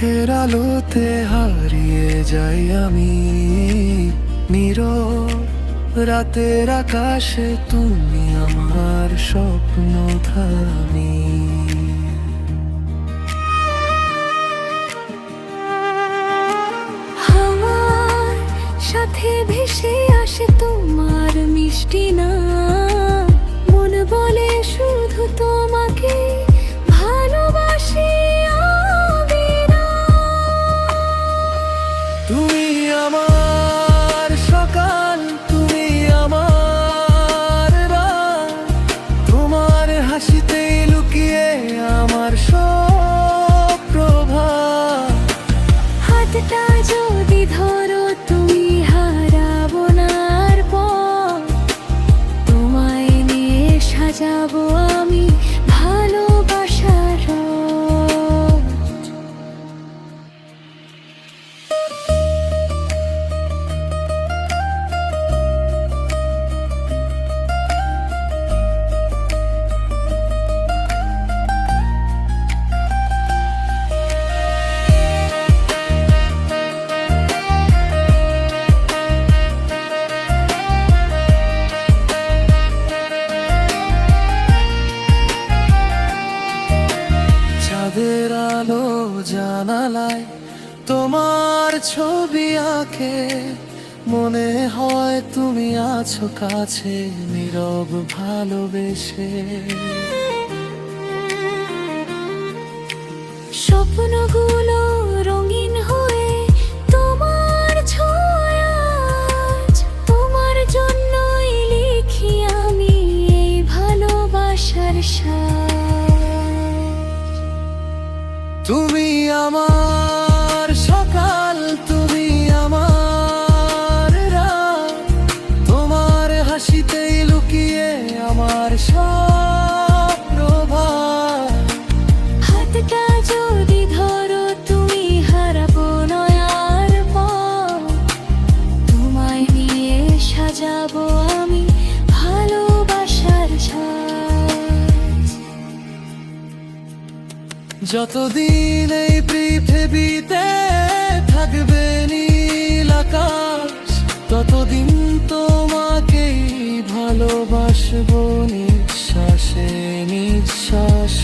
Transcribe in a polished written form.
চোখের আলোতে হারিয়ে যাই আমি, নীরব রাতের আকাশে তুমি আমার স্বপ্নধানী। আমার সাথে ভেসে আসে তোমার মিষ্টি নাম, মন বলে শুধু তোমাকে ভালোবাসি তুমি আমার সকাল, তুমি আমার রাত, তোমার হাসিতেই লুকিয়ে আমার সব প্রভাত। হাতটা যদি ধরো তুমি হারাবো না আর পথ, তোমায় নিয়ে সাজাবো আমি ভালোবাসার রথ। চাঁদের আলো জানালায় তোমার ছবি আঁকে, মনে হয় তুমি আছো কাছে নীরব ভালোবেসে। স্বপ্নগুলো রঙিন হয়ে তোমার ছোঁয়ায়, তোমার জন্যই লিখি আমি এই ভালোবাসার সাজ। তুমি আমার সকাল, তুমি আমার রাত, তোমার হাসিতেই লুকিয়ে আমার সব প্রভাত। হাতটা যদি ধরো তুমি হারাবো নয় আর পথ, তোমায় নিয়ে সাজাবো আমি ভালোবাসার সাজ। যতদিন এই পৃথিবীতে থাকবে নীল আকাশ, ততদিন তোমাকেই ভালোবাসবো নিঃশ্বাসে নিঃশ্বাস।